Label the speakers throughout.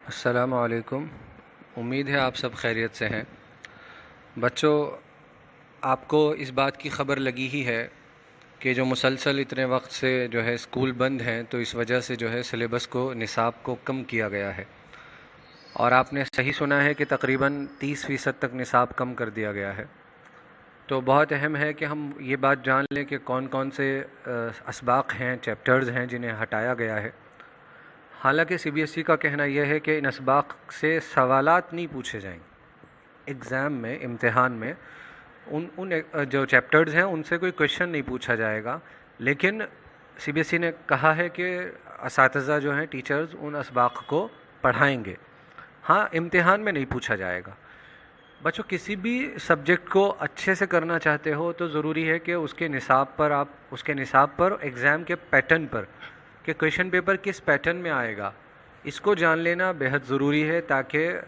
Speaker 1: السلام علیکم۔ امید ہے آپ سب خیریت سے ہیں۔ بچوں، آپ کو اس بات کی خبر لگی ہی ہے کہ جو مسلسل اتنے وقت سے جو ہے اسکول بند ہیں، تو اس وجہ سے جو ہے سلیبس کو، نصاب کو کم کیا گیا ہے، اور آپ نے صحیح سنا ہے کہ تقریباً 30% تک نصاب کم کر دیا گیا ہے۔ تو بہت اہم ہے کہ ہم یہ بات جان لیں کہ کون کون سے اسباق ہیں، چیپٹرز ہیں جنہیں ہٹایا گیا ہے۔ حالانکہ سی بی ایس ای کا کہنا یہ ہے کہ ان اسباق سے سوالات نہیں پوچھے جائیں گے ایگزام میں، امتحان میں۔ ان جو چیپٹرز ہیں ان سے کوئی کویشچن نہیں پوچھا جائے گا، لیکن سی بی ایس ای نے کہا ہے کہ اساتذہ جو ہیں، ٹیچرز، ان اسباق کو پڑھائیں گے۔ ہاں، امتحان میں نہیں پوچھا جائے گا۔ بچوں، کسی بھی سبجیکٹ کو اچھے سے کرنا چاہتے ہو تو ضروری ہے کہ اس کے نصاب پر ایگزام کے پیٹرن پر، کہ کویشچن پیپر کس پیٹرن میں آئے گا، اس کو جان لینا بہت ضروری ہے، تاکہ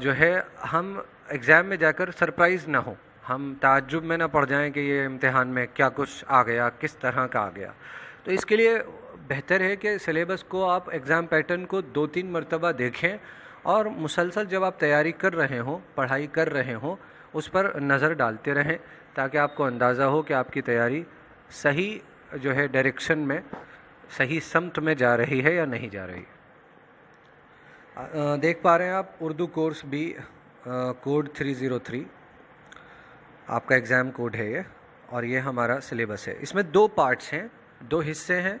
Speaker 1: جو ہے ہم ایگزام میں جا کر سرپرائز نہ ہوں، ہم تعجب میں نہ پڑ جائیں کہ یہ امتحان میں کیا کچھ آ گیا، کس طرح کا آ گیا۔ تو اس کے لیے بہتر ہے کہ سلیبس کو آپ ایگزام پیٹرن کو 2-3 مرتبہ دیکھیں، اور مسلسل جب آپ تیاری کر رہے ہوں، پڑھائی کر رہے ہوں، اس پر نظر ڈالتے رہیں، تاکہ آپ کو اندازہ ہو کہ آپ کی تیاری صحیح جو ہے ڈائریکشن میں، صحیح سمت میں جا رہی ہے یا نہیں جا رہی۔ دیکھ پا رہے ہیں آپ اردو کورس بھی، کوڈ 303 آپ کا ایگزام کوڈ ہے یہ، اور یہ ہمارا سلیبس ہے۔ اس میں 2 پارٹس ہیں، 2 حصے ہیں۔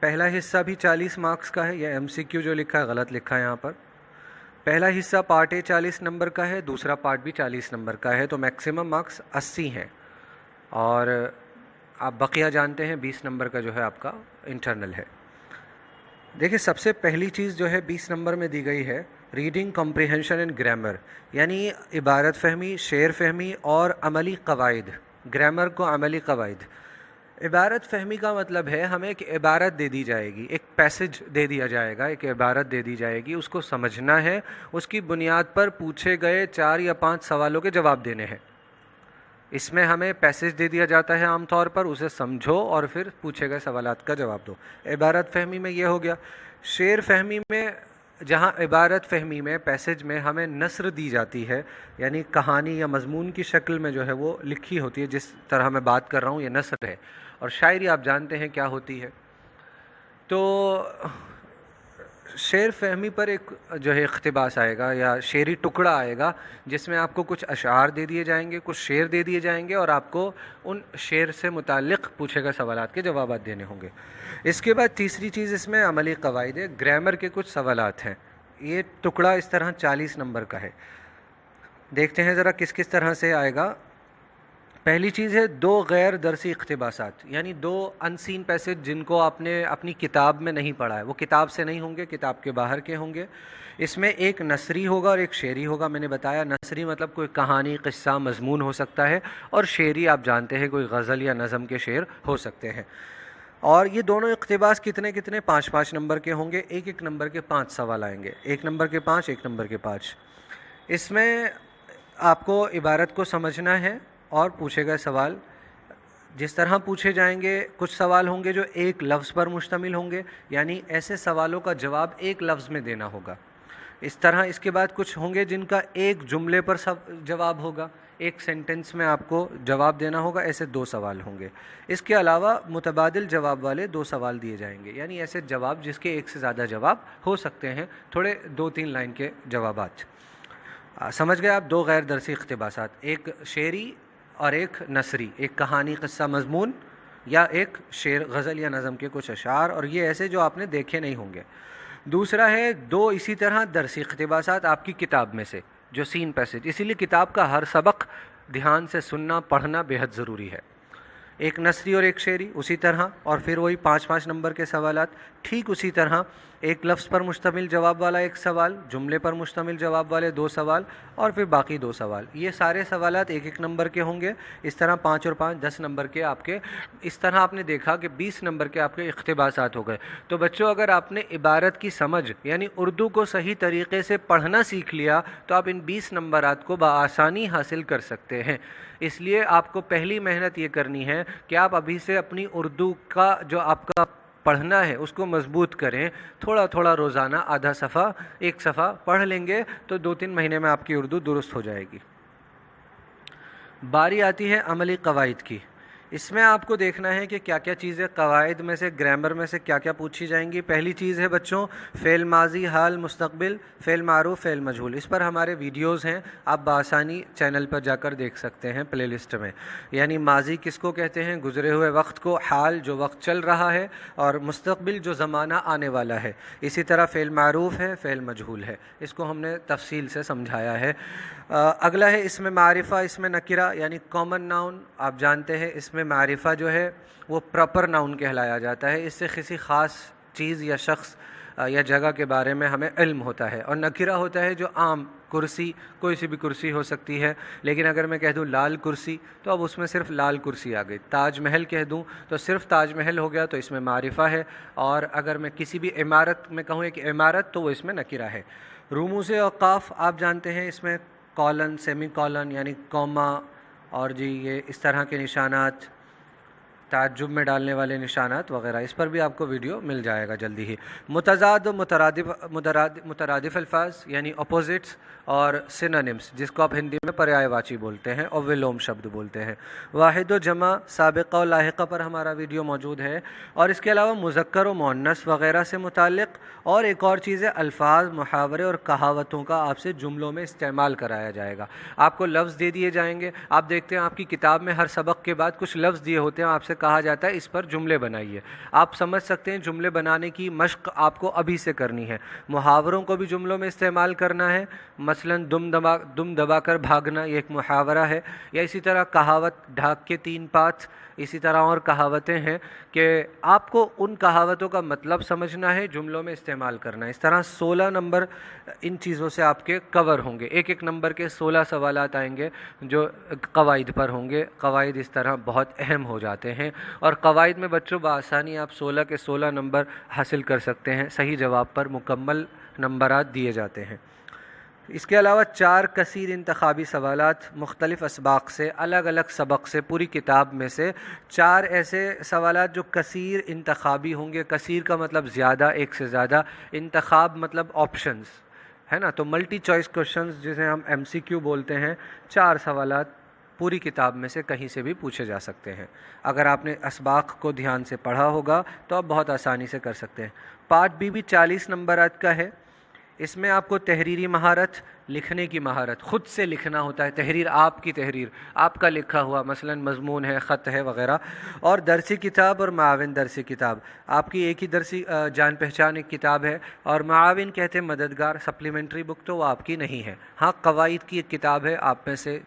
Speaker 1: پہلا حصہ بھی 40 مارکس کا ہے، یہ MCQ جو لکھا ہے غلط لکھا ہے یہاں پر۔ پہلا حصہ پارٹ اے 40 نمبر کا ہے، دوسرا پارٹ بھی 40 نمبر کا ہے، تو میکسیمم مارکس 80 ہیں، اور آپ بقیہ جانتے ہیں 20 نمبر کا جو ہے آپ کا انٹرنل ہے۔ دیکھیں، سب سے پہلی چیز جو ہے 20 نمبر میں دی گئی ہے، ریڈنگ کمپریہنشن اینڈ گرامر، یعنی عبارت فہمی، شعر فہمی اور عملی قواعد۔ گرامر کو عملی قواعد۔ عبارت فہمی کا مطلب ہے ہمیں ایک عبارت دے دی جائے گی، ایک پیسج دے دیا جائے گا، ایک عبارت دے دی جائے گی، اس کو سمجھنا ہے، اس کی بنیاد پر پوچھے گئے 4 یا 5 سوالوں کے جواب دینے ہیں۔ اس میں ہمیں پیسج دے دیا جاتا ہے عام طور پر، اسے سمجھو اور پھر پوچھے گئے سوالات کا جواب دو۔ عبارت فہمی میں یہ ہو گیا۔ شعر فہمی میں، جہاں عبارت فہمی میں، پیسج میں ہمیں نثر دی جاتی ہے، یعنی کہانی یا مضمون کی شکل میں جو ہے وہ لکھی ہوتی ہے، جس طرح میں بات کر رہا ہوں یہ نثر ہے، اور شاعری آپ جانتے ہیں کیا ہوتی ہے۔ تو شعر فہمی پر ایک جو ہے اقتباس آئے گا یا شعری ٹکڑا آئے گا، جس میں آپ کو کچھ اشعار دے دیے جائیں گے، کچھ شعر دے دیے جائیں گے، اور آپ کو ان شعر سے متعلق پوچھے گئے سوالات کے جوابات دینے ہوں گے۔ اس کے بعد تیسری چیز اس میں عملی قواعد ہے، گرامر کے کچھ سوالات ہیں۔ یہ ٹکڑا اس طرح 40 نمبر کا ہے۔ دیکھتے ہیں ذرا کس کس طرح سے آئے گا۔ پہلی چیز ہے 2 غیر درسی اقتباسات، یعنی 2 ان سین پیسج جن کو آپ نے اپنی کتاب میں نہیں پڑھا ہے، وہ کتاب سے نہیں ہوں گے، کتاب کے باہر کے ہوں گے۔ اس میں ایک نثری ہوگا اور ایک شعری ہوگا۔ میں نے بتایا نثری مطلب کوئی کہانی، قصہ، مضمون ہو سکتا ہے، اور شعری آپ جانتے ہیں کوئی غزل یا نظم کے شعر ہو سکتے ہیں۔ اور یہ دونوں اقتباس کتنے 5 نمبر کے ہوں گے، 1 نمبر کے 5 سوال آئیں گے، 1 نمبر کے 5، 1 نمبر کے 5۔ اس میں آپ کو عبارت کو سمجھنا ہے، اور پوچھے گئے سوال جس طرح پوچھے جائیں گے، کچھ سوال ہوں گے جو ایک لفظ پر مشتمل ہوں گے، یعنی ایسے سوالوں کا جواب ایک لفظ میں دینا ہوگا۔ اس طرح اس کے بعد کچھ ہوں گے جن کا ایک جملے پر جواب ہوگا، ایک سینٹنس میں آپ کو جواب دینا ہوگا، ایسے 2 سوال ہوں گے۔ اس کے علاوہ متبادل جواب والے 2 سوال دیے جائیں گے، یعنی ایسے جواب جس کے ایک سے زیادہ جواب ہو سکتے ہیں، تھوڑے 2-3 لائن کے جوابات۔ سمجھ گئے آپ؟ 2 غیر درسی اقتباسات، ایک شعری اور ایک نثری، ایک کہانی، قصہ، مضمون، یا ایک شعر، غزل یا نظم کے کچھ اشعار، اور یہ ایسے جو آپ نے دیکھے نہیں ہوں گے۔ دوسرا ہے 2 اسی طرح درسی اقتباسات آپ کی کتاب میں سے، جو سین پیسج، اسی لیے کتاب کا ہر سبق دھیان سے سننا، پڑھنا بہت ضروری ہے۔ ایک نثری اور ایک شعری، اسی طرح، اور پھر وہی 5 نمبر کے سوالات، ٹھیک اسی طرح ایک لفظ پر مشتمل جواب والا ایک سوال، جملے پر مشتمل جواب والے 2 سوال، اور پھر باقی 2 سوال۔ یہ سارے سوالات 1 نمبر کے ہوں گے، اس طرح 5 اور 5 10 نمبر کے آپ کے۔ اس طرح آپ نے دیکھا کہ 20 نمبر کے آپ کے اقتباسات ہو گئے۔ تو بچوں، اگر آپ نے عبارت کی سمجھ، یعنی اردو کو صحیح طریقے سے پڑھنا سیکھ لیا، تو آپ ان 20 نمبرات کو بآسانی حاصل کر سکتے ہیں۔ اس لیے آپ کو پہلی محنت یہ کرنی ہے کہ آپ ابھی سے اپنی اردو کا جو آپ کا پڑھنا ہے اس کو مضبوط کریں، تھوڑا تھوڑا روزانہ آدھا صفحہ 1 صفحہ پڑھ لیں گے تو 2-3 مہینے میں آپ کی اردو درست ہو جائے گی۔ باری آتی ہے عملی قواعد کی۔ اس میں آپ کو دیکھنا ہے کہ کیا کیا چیزیں قواعد میں سے، گرامر میں سے کیا کیا پوچھی جائیں گی۔ پہلی چیز ہے بچوں فعل ماضی، حال، مستقبل، فعل معروف، فعل مجہول۔ اس پر ہمارے ویڈیوز ہیں، آپ بآسانی چینل پر جا کر دیکھ سکتے ہیں پلے لسٹ میں۔ یعنی ماضی کس کو کہتے ہیں؟ گزرے ہوئے وقت کو، حال جو وقت چل رہا ہے، اور مستقبل جو زمانہ آنے والا ہے۔ اسی طرح فعل معروف ہے، فعل مجہول ہے، اس کو ہم نے تفصیل سے سمجھایا ہے۔ اگلا ہے اس میں معرفہ، اس میں نکرہ یعنی کامن ناؤن۔ آپ جانتے ہیں اس میں معرفہ جو ہے وہ پراپر ناؤن کہلایا جاتا ہے، اس سے کسی خاص چیز یا شخص یا جگہ کے بارے میں ہمیں علم ہوتا ہے۔ اور نکرہ ہوتا ہے جو عام، کرسی کوئی سی بھی کرسی ہو سکتی ہے، لیکن اگر میں کہہ دوں لال کرسی تو اب اس میں صرف لال کرسی آ گئی۔ تاج محل کہہ دوں تو صرف تاج محل ہو گیا، تو اس میں معرفہ ہے۔ اور اگر میں کسی بھی عمارت میں کہوں ایک عمارت تو وہ اس میں نکرہ ہے۔ رموز اوقاف آپ جانتے ہیں، اس میں کالن، سیمی کالن یعنی کوما، اور جی یہ اس طرح کے نشانات، تعجب میں ڈالنے والے نشانات وغیرہ، اس پر بھی آپ کو ویڈیو مل جائے گا جلدی ہی۔ متضاد و مترادف الفاظ یعنی اپوزٹس اور سینونیمس، جس کو آپ ہندی میں پریائے واچی بولتے ہیں اور ولوم شبد بولتے ہیں۔ واحد و جمع، سابقہ و لاحقہ پر ہمارا ویڈیو موجود ہے۔ اور اس کے علاوہ مذکر و مؤنث وغیرہ سے متعلق، اور ایک اور چیز ہے الفاظ، محاورے اور کہاوتوں کا آپ سے جملوں میں استعمال کرایا جائے گا۔ آپ کو لفظ دے دیے جائیں گے، آپ دیکھتے ہیں آپ کی کتاب میں ہر سبق کے بعد کچھ لفظ دیے ہوتے ہیں، آپ سے کہا جاتا ہے اس پر جملے بنائیے۔ آپ سمجھ سکتے ہیں جملے بنانے کی مشق آپ کو ابھی سے کرنی ہے۔ محاوروں کو بھی جملوں میں استعمال کرنا ہے، مثلا دم دبا کر بھاگنا، یہ ایک محاورہ ہے۔ یا اسی طرح کہاوت، ڈھاک کے 3 پات، اسی طرح اور کہاوتیں ہیں کہ آپ کو ان کہاوتوں کا مطلب سمجھنا ہے، جملوں میں استعمال کرنا ہے۔ اس طرح 16 نمبر ان چیزوں سے آپ کے کور ہوں گے، ایک نمبر کے 16 سوالات آئیں گے جو قواعد پر ہوں گے۔ قواعد اس طرح بہت اہم ہو جاتے ہیں، اور قواعد میں بچوں بآسانی آپ 16 کے 16 نمبر حاصل کر سکتے ہیں، صحیح جواب پر مکمل نمبرات دیے جاتے ہیں۔ اس کے علاوہ 4 کثیر انتخابی سوالات مختلف اسباق سے، الگ الگ سبق سے، پوری کتاب میں سے 4 ایسے سوالات جو کثیر انتخابی ہوں گے۔ کثیر کا مطلب زیادہ، ایک سے زیادہ، انتخاب مطلب آپشنز ہے نا، تو ملٹی چوائس کوشچنز جسے ہم MCQ بولتے ہیں۔ 4 سوالات پوری کتاب میں سے کہیں سے بھی پوچھے جا سکتے ہیں۔ اگر آپ نے اسباق کو دھیان سے پڑھا ہوگا تو آپ بہت آسانی سے کر سکتے ہیں۔ پارٹ B بھی 40 نمبرات کا ہے۔ اس میں آپ کو تحریری مہارت، لکھنے کی مہارت، خود سے لکھنا ہوتا ہے، تحریر آپ کی تحریر، آپ کا لکھا ہوا، مثلا مضمون ہے، خط ہے وغیرہ، اور درسی کتاب اور معاون درسی کتاب۔ آپ کی ایک ہی درسی جان پہچان ایک کتاب ہے، اور معاون کہتے ہیں مددگار، سپلیمنٹری بک تو وہ آپ کی نہیں ہے۔ ہاں قواعد کی ایک کتاب ہے، آپ میں سے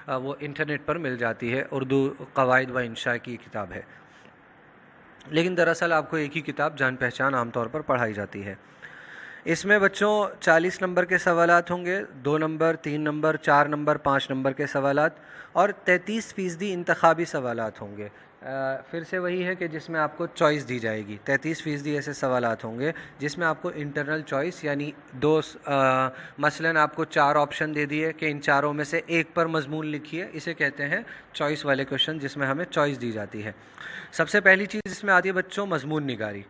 Speaker 1: وہ انٹرنیٹ پر مل جاتی ہے، اردو قواعد و انشاء کی کتاب ہے، لیکن دراصل آپ کو ایک ہی کتاب جان پہچان عام طور پر پڑھائی جاتی ہے۔ اس میں بچوں 40 نمبر کے سوالات ہوں گے، 2 نمبر، 3 نمبر، 4 نمبر، 5 نمبر کے سوالات، اور 33% انتخابی سوالات ہوں گے۔ پھر سے وہی ہے کہ جس میں آپ کو چوائس دی جائے گی۔ 33% ایسے سوالات ہوں گے جس میں آپ کو انٹرنل چوائس یعنی مثلاً آپ کو 4 آپشن دے دیے کہ ان چاروں میں سے ایک پر مضمون لکھیے، اسے کہتے ہیں چوائس والے کوشچن، جس میں ہمیں چوائس دی جاتی ہے۔ سب سے پہلی چیز اس میں آتی ہے بچوں مضمون نگاری۔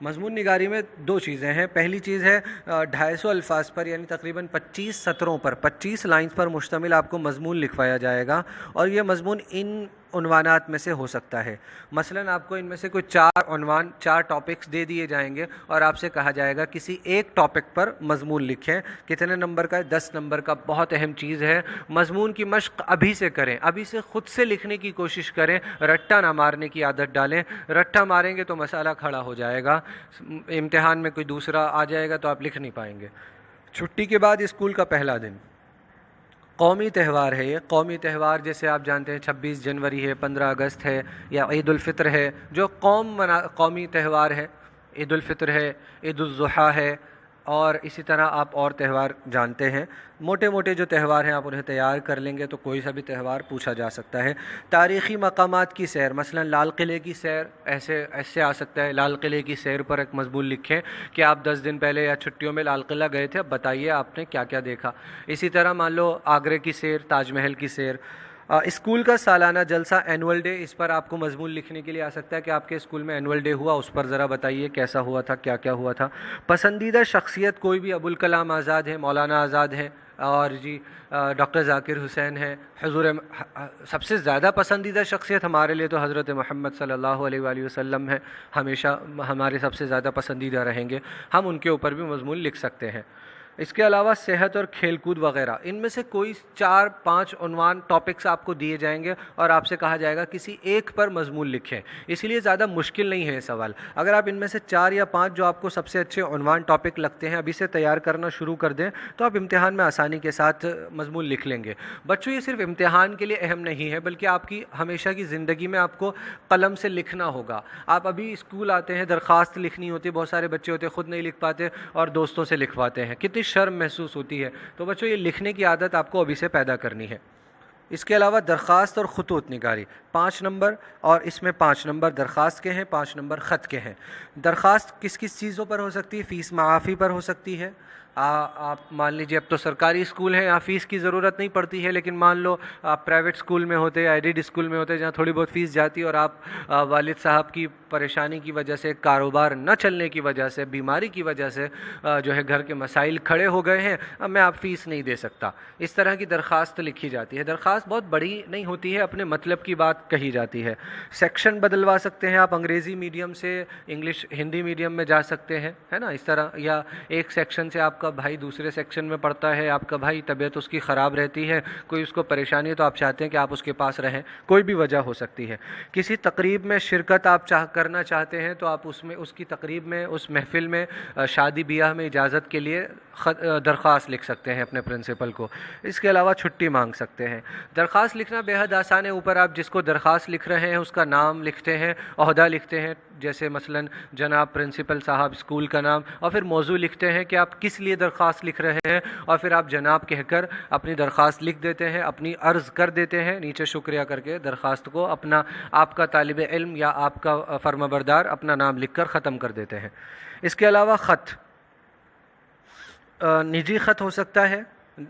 Speaker 1: مضمون نگاری میں 2 چیزیں ہیں۔ پہلی چیز ہے 250 الفاظ پر یعنی تقریباً 25 سطروں پر، 25 لائنز پر مشتمل آپ کو مضمون لکھوایا جائے گا، اور یہ مضمون ان عنوانات میں سے ہو سکتا ہے۔ مثلاً آپ کو ان میں سے کوئی 4 عنوان، 4 ٹاپکس دے دیے جائیں گے، اور آپ سے کہا جائے گا کسی ایک ٹاپک پر مضمون لکھیں۔ کتنے نمبر کا ہے؟ 10 نمبر کا۔ بہت اہم چیز ہے، مضمون کی مشق ابھی سے کریں، ابھی سے خود سے لکھنے کی کوشش کریں، رٹا نہ مارنے کی عادت ڈالیں۔ رٹا ماریں گے تو مسئلہ کھڑا ہو جائے گا، امتحان میں کوئی دوسرا آ جائے گا تو آپ لکھ نہیں پائیں گے۔ چھٹی کے بعد اسکول کا پہلا دن قومی تہوار ہے۔ یہ قومی تہوار جیسے آپ جانتے ہیں 26 جنوری ہے، 15 اگست ہے، یا عید الفطر ہے، جو قومی تہوار ہے۔ عید الفطر ہے، عید الاضحیٰ ہے، اور اسی طرح آپ اور تہوار جانتے ہیں۔ موٹے موٹے جو تہوار ہیں آپ انہیں تیار کر لیں گے تو کوئی سا بھی تہوار پوچھا جا سکتا ہے۔ تاریخی مقامات کی سیر، مثلا لال قلعے کی سیر، ایسے آ سکتا ہے۔ لال قلعے کی سیر پر ایک مضمون لکھیں کہ آپ 10 دن پہلے یا چھٹیوں میں لال قلعہ گئے تھے، اب بتائیے آپ نے کیا کیا دیکھا۔ اسی طرح مان لو آگرے کی سیر، تاج محل کی سیر، اسکول کا سالانہ جلسہ اینول ڈے، اس پر آپ کو مضمون لکھنے کے لیے آ سکتا ہے کہ آپ کے اسکول میں اینول ڈے ہوا، اس پر ذرا بتائیے کیسا ہوا تھا، کیا کیا ہوا تھا۔ پسندیدہ شخصیت کوئی بھی، ابوالکلام آزاد ہے، مولانا آزاد ہیں، اور جی ڈاکٹر ذاکر حسین ہے، حضور سب سے زیادہ پسندیدہ شخصیت ہمارے لیے تو حضرت محمد صلی اللہ علیہ وآلہ وسلم ہے، ہمیشہ ہمارے سب سے زیادہ پسندیدہ رہیں گے، ہم ان کے اوپر بھی مضمون لکھ سکتے ہیں۔ اس کے علاوہ صحت اور کھیل کود وغیرہ، ان میں سے کوئی 4-5 عنوان ٹاپکس آپ کو دیے جائیں گے اور آپ سے کہا جائے گا کسی ایک پر مضمون لکھیں، اس لیے زیادہ مشکل نہیں ہے یہ سوال۔ اگر آپ ان میں سے 4 یا 5 جو آپ کو سب سے اچھے عنوان ٹاپک لگتے ہیں ابھی سے تیار کرنا شروع کر دیں تو آپ امتحان میں آسانی کے ساتھ مضمون لکھ لیں گے۔ بچوں، یہ صرف امتحان کے لیے اہم نہیں ہے بلکہ آپ کی ہمیشہ کی زندگی میں آپ کو قلم سے لکھنا ہوگا۔ آپ ابھی اسکول آتے ہیں، درخواست لکھنی ہوتی ہے، بہت سارے بچے ہوتے ہیں خود نہیں لکھ پاتے اور دوستوں سے لکھواتے ہیں، کتنی شرم محسوس ہوتی ہے۔ تو بچوں، یہ لکھنے کی عادت آپ کو ابھی سے پیدا کرنی ہے۔ اس کے علاوہ درخواست اور خطوط نگاری 5 نمبر، اور اس میں 5 نمبر درخواست کے ہیں، 5 نمبر خط کے ہیں۔ درخواست کس کس چیزوں پر ہو سکتی ہے؟ فیس معافی پر ہو سکتی ہے۔ آپ مان لیجیے اب تو سرکاری اسکول ہیں، یہاں فیس کی ضرورت نہیں پڑتی ہے، لیکن مان لو آپ پرائیویٹ اسکول میں ہوتے، ایڈیڈ اسکول میں ہوتے جہاں تھوڑی بہت فیس جاتی اور آپ والد صاحب کی پریشانی کی وجہ سے، کاروبار نہ چلنے کی وجہ سے، بیماری کی وجہ سے جو ہے گھر کے مسائل کھڑے ہو گئے ہیں، اب میں آپ فیس نہیں دے سکتا، اس طرح کی درخواست لکھی جاتی ہے۔ درخواست بہت بڑی نہیں ہوتی ہے، اپنے مطلب کی بات کہی جاتی ہے۔ سیکشن بدلوا سکتے ہیں آپ، انگریزی میڈیم سے انگلش ہندی میڈیم میں جا سکتے ہیں، ہے نا، اس طرح، یا ایک سیکشن سے آپ کا بھائی دوسرے سیکشن میں پڑھتا ہے، آپ کا بھائی طبیعت اس کی خراب رہتی ہے، کوئی اس کو پریشانی ہے تو آپ چاہتے ہیں کہ آپ اس کے پاس رہیں، کوئی بھی وجہ ہو سکتی ہے۔ کسی تقریب میں شرکت آپ کرنا چاہتے ہیں تو آپ اس کی تقریب میں، اس محفل میں، شادی بیاہ میں اجازت کے لیے درخواست لکھ سکتے ہیں اپنے پرنسپل کو۔ اس کے علاوہ چھٹی مانگ سکتے ہیں۔ درخواست لکھنا بے حد آسان ہے، اوپر آپ جس کو درخواست لکھ رہے ہیں اس کا نام لکھتے ہیں، عہدہ لکھتے ہیں، جیسے مثلا جناب پرنسپل صاحب اسکول کا نام، اور پھر موضوع لکھتے ہیں کہ آپ کس لیے درخواست لکھ رہے ہیں، اور پھر آپ جناب کہہ کر اپنی درخواست لکھ دیتے ہیں، اپنی عرض کر دیتے ہیں، نیچے شکریہ کر کے درخواست کو آپ کا طالب علم یا آپ کا فرمانبردار اپنا نام لکھ کر ختم کر دیتے ہیں۔ اس کے علاوہ خط، نجی خط ہو سکتا ہے۔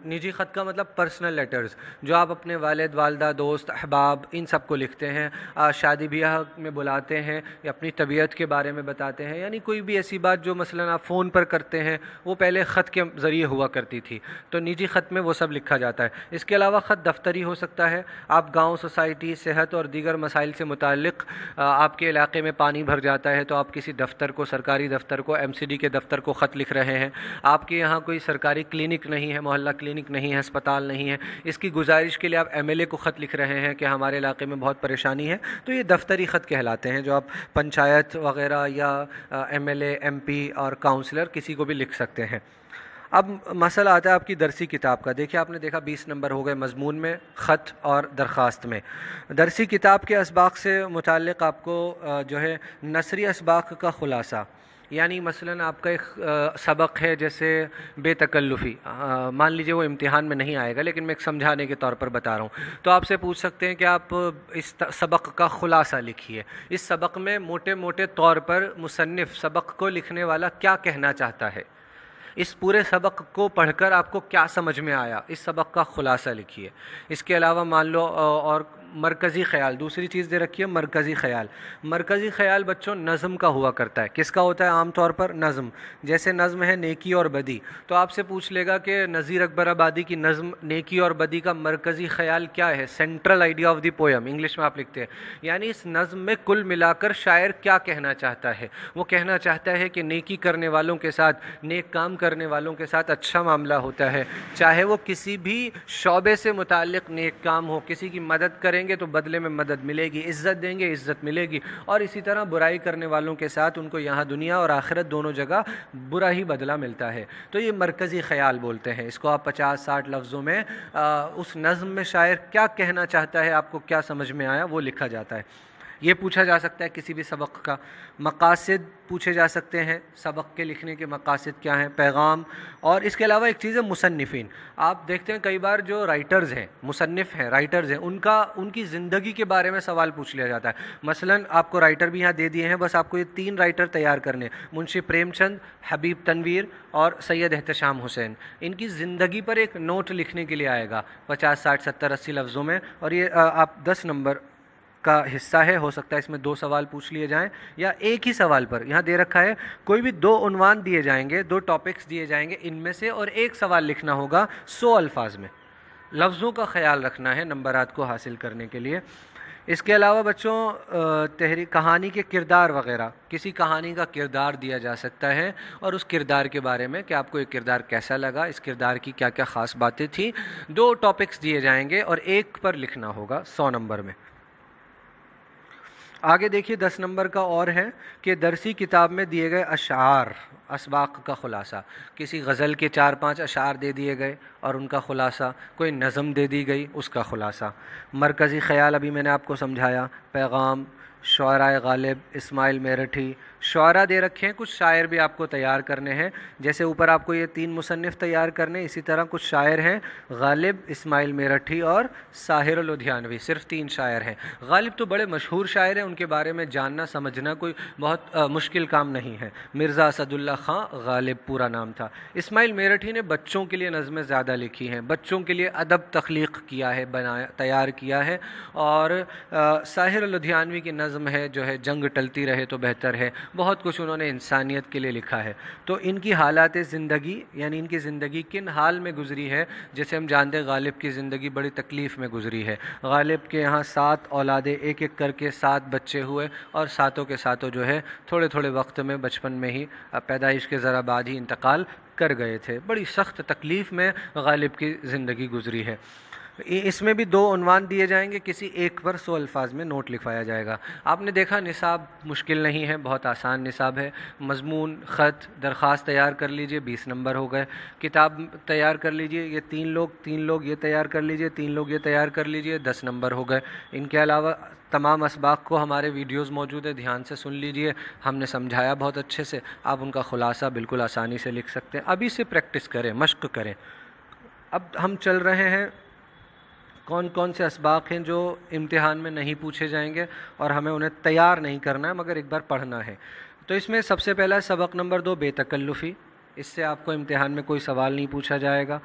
Speaker 1: نجی خط کا مطلب پرسنل لیٹرز، جو آپ اپنے والد، والدہ، دوست، احباب ان سب کو لکھتے ہیں، شادی بیاہ میں بلاتے ہیں یا اپنی طبیعت کے بارے میں بتاتے ہیں، یعنی کوئی بھی ایسی بات جو مثلا آپ فون پر کرتے ہیں وہ پہلے خط کے ذریعے ہوا کرتی تھی، تو نجی خط میں وہ سب لکھا جاتا ہے۔ اس کے علاوہ خط دفتری ہو سکتا ہے، آپ گاؤں، سوسائٹی، صحت اور دیگر مسائل سے متعلق، آپ کے علاقے میں پانی بھر جاتا ہے تو آپ کسی دفتر کو، سرکاری دفتر کو، ایم سی ڈی کے دفتر کو خط لکھ رہے ہیں۔ آپ کے یہاں کوئی سرکاری کلینک نہیں ہے، محلہ کلینک نہیں ہے، اسپتال نہیں ہے، اس کی گزارش کے لیے آپ ایم ایل اے کو خط لکھ رہے ہیں کہ ہمارے علاقے میں بہت پریشانی ہے، تو یہ دفتری خط کہلاتے ہیں، جو آپ پنچایت وغیرہ یا M L A, M P اور کاؤنسلر کسی کو بھی لکھ سکتے ہیں۔ اب مسئلہ آتا ہے آپ کی درسی کتاب کا۔ دیکھیں، آپ نے دیکھا 20 نمبر ہو گئے مضمون میں، خط اور درخواست میں۔ درسی کتاب کے اسباق سے متعلق آپ کو جو ہے نثری اسباق کا خلاصہ، یعنی مثلا آپ کا ایک سبق ہے جیسے بے تکلفی، مان لیجئے وہ امتحان میں نہیں آئے گا لیکن میں ایک سمجھانے کے طور پر بتا رہا ہوں، تو آپ سے پوچھ سکتے ہیں کہ آپ اس سبق کا خلاصہ لکھیے۔ اس سبق میں موٹے موٹے طور پر مصنف، سبق کو لکھنے والا کیا کہنا چاہتا ہے، اس پورے سبق کو پڑھ کر آپ کو کیا سمجھ میں آیا، اس سبق کا خلاصہ لکھیے۔ اس کے علاوہ مان لو اور مرکزی خیال، دوسری چیز دے رکھی ہے مرکزی خیال۔ مرکزی خیال بچوں نظم کا ہوا کرتا ہے۔ کس کا ہوتا ہے عام طور پر؟ نظم۔ جیسے نظم ہے نیکی اور بدی، تو آپ سے پوچھ لے گا کہ نذیر اکبر آبادی کی نظم نیکی اور بدی کا مرکزی خیال کیا ہے، central idea of the poem, English میں آپ لکھتے ہیں، یعنی اس نظم میں کل ملا کر شاعر کیا کہنا چاہتا ہے۔ وہ کہنا چاہتا ہے کہ نیکی کرنے والوں کے ساتھ، نیک کام کرنے والوں کے ساتھ اچھا معاملہ ہوتا ہے، چاہے وہ کسی بھی شعبے سے متعلق نیک کام ہو، کسی کی مدد کریں گے تو بدلے میں مدد ملے گی، عزت دیں گے عزت ملے گی، اور اسی طرح برائی کرنے والوں کے ساتھ ان کو یہاں دنیا اور آخرت دونوں جگہ برا ہی بدلہ ملتا ہے۔ تو یہ مرکزی خیال بولتے ہیں اس کو۔ آپ 50-60 لفظوں میں اس نظم میں شاعر کیا کہنا چاہتا ہے، آپ کو کیا سمجھ میں آیا، وہ لکھا جاتا ہے۔ یہ پوچھا جا سکتا ہے کسی بھی سبق کا. مقاصد پوچھے جا سکتے ہیں, سبق کے لکھنے کے مقاصد کیا ہیں, پیغام. اور اس کے علاوہ ایک چیز ہے مصنفین. آپ دیکھتے ہیں کئی بار جو رائٹرز ہیں, مصنف ہیں, رائٹرز ہیں, ان کی زندگی کے بارے میں سوال پوچھ لیا جاتا ہے. مثلا آپ کو رائٹر بھی یہاں دے دیے ہیں, بس آپ کو یہ 3 رائٹر تیار کرنے ہیں, منشی پریم چند, حبیب تنویر اور سید احتشام حسین. ان کی زندگی پر ایک نوٹ لکھنے کے لیے آئے گا 50 60 70 80 لفظوں میں, اور یہ آپ 10 نمبر کا حصہ ہے. ہو سکتا ہے اس میں 2 سوال پوچھ لیے جائیں, یا ایک ہی سوال پر یہاں دے رکھا ہے کوئی بھی 2 عنوان دیے جائیں گے, 2 ٹاپکس دیے جائیں گے ان میں سے, اور ایک سوال لکھنا ہوگا 100 الفاظ میں. لفظوں کا خیال رکھنا ہے نمبرات کو حاصل کرنے کے لیے. اس کے علاوہ بچوں کہانی کے کردار وغیرہ, کسی کہانی کا کردار دیا جا سکتا ہے اور اس کردار کے بارے میں کہ آپ کو یہ کردار کیسا لگا, اس کردار کی کیا کیا خاص باتیں تھیں. 2 ٹاپکس دیے جائیں گے اور ایک پر لکھنا ہوگا 100 نمبر میں. آگے دیکھیے 10 نمبر کا اور ہے کہ درسی کتاب میں دیے گئے اشعار, اسباق کا خلاصہ. کسی غزل کے 4 5 اشعار دے دیے گئے اور ان کا خلاصہ, کوئی نظم دے دی گئی اس کا خلاصہ. مرکزی خیال ابھی میں نے آپ کو سمجھایا, پیغام, شعراء غالب, اسماعیل میرٹھی. شعراء دے رکھے ہیں, کچھ شاعر بھی آپ کو تیار کرنے ہیں. جیسے اوپر آپ کو یہ 3 مصنف تیار کرنے, اسی طرح کچھ شاعر ہیں, غالب, اسماعیل میرٹھی اور ساحر لدھیانوی. صرف 3 شاعر ہیں. غالب تو بڑے مشہور شاعر ہیں, ان کے بارے میں جاننا سمجھنا کوئی بہت مشکل کام نہیں ہے. مرزا اسد اللہ خان غالب پورا نام تھا. اسماعیل میرٹھی نے بچوں کے لیے نظمیں زیادہ لکھی ہیں, بچوں کے لیے ادب تخلیق کیا ہے, بنایا, تیار کیا ہے. اور ساحر لدھیانوی کی نظم ہے جو ہے جنگ ٹلتی رہے تو بہتر ہے. بہت کچھ انہوں نے انسانیت کے لیے لکھا ہے. تو ان کی حالات زندگی, یعنی ان کی زندگی کن حال میں گزری ہے, جیسے ہم جانتے ہیں غالب کی زندگی بڑی تکلیف میں گزری ہے. غالب کے یہاں 7 اولادیں, ایک ایک کر کے 7 بچے ہوئے, اور ساتوں کے ساتوں جو ہے تھوڑے تھوڑے وقت میں, بچپن میں ہی, پیدائش کے ذرا بعد ہی انتقال کر گئے تھے. بڑی سخت تکلیف میں غالب کی زندگی گزری ہے. اس میں بھی 2 عنوان دیے جائیں گے, کسی ایک پر 100 الفاظ میں نوٹ لکھوایا جائے گا. آپ نے دیکھا نصاب مشکل نہیں ہے, بہت آسان نصاب ہے. مضمون, خط, درخواست تیار کر لیجئے, 20 نمبر ہو گئے. کتاب تیار کر لیجئے, یہ 3 لوگ یہ تیار کر لیجئے, 3 لوگ یہ تیار کر لیجئے, 10 نمبر ہو گئے. ان کے علاوہ تمام اسباق کو ہمارے ویڈیوز موجود ہے, دھیان سے سن لیجئے, ہم نے سمجھایا بہت اچھے سے. آپ ان کا خلاصہ بالکل آسانی سے لکھ سکتے ہیں. ابھی سے پریکٹس کریں, مشق کریں. اب ہم چل رہے ہیں کون کون سے اسباق ہیں جو امتحان میں نہیں پوچھے جائیں گے اور ہمیں انہیں تیار نہیں کرنا ہے مگر ایک بار پڑھنا ہے. تو اس میں سب سے پہلا سبق نمبر 2 بے تکلفی. اس سے آپ کو امتحان میں کوئی سوال نہیں پوچھا جائے گا.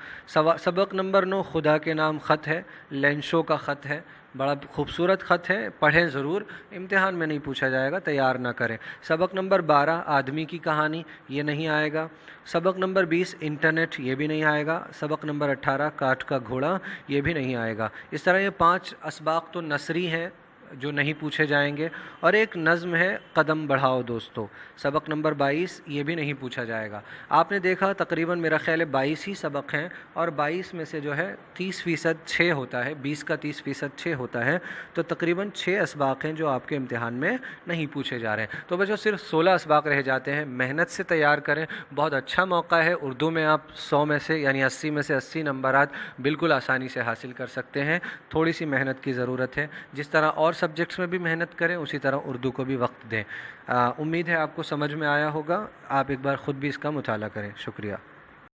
Speaker 1: سبق نمبر 9 خدا کے نام خط ہے, لینشو کا خط ہے, بڑا خوبصورت خط ہے, پڑھیں ضرور, امتحان میں نہیں پوچھا جائے گا, تیار نہ کریں. سبق نمبر 12 آدمی کی کہانی, یہ نہیں آئے گا. سبق نمبر 20 انٹرنیٹ, یہ بھی نہیں آئے گا. سبق نمبر 18 کاٹ کا گھوڑا, یہ بھی نہیں آئے گا. اس طرح یہ 5 اسباق تو نثری ہیں جو نہیں پوچھے جائیں گے, اور ایک نظم ہے قدم بڑھاؤ دوستو. سبق نمبر 22 یہ بھی نہیں پوچھا جائے گا. آپ نے دیکھا تقریباً میرا خیال ہے 22 ہی سبق ہیں, اور 22 میں سے جو ہے 30% 6 ہوتا ہے, 20 کا 30% 6 ہوتا ہے. تو تقریباً 6 اسباق ہیں جو آپ کے امتحان میں نہیں پوچھے جا رہے ہیں. تو بچوں صرف 16 اسباق رہ جاتے ہیں. محنت سے تیار کریں, بہت اچھا موقع ہے. اردو میں آپ 100 میں سے یعنی 80 میں سے 80 نمبرات بالکل آسانی سے حاصل کر سکتے ہیں. تھوڑی سی محنت کی ضرورت ہے. جس طرح اور سبجیکٹس میں بھی محنت کریں, اسی طرح اردو کو بھی وقت دیں. امید ہے آپ کو سمجھ میں آیا ہوگا. آپ ایک بار خود بھی اس کا مطالعہ کریں. شکریہ.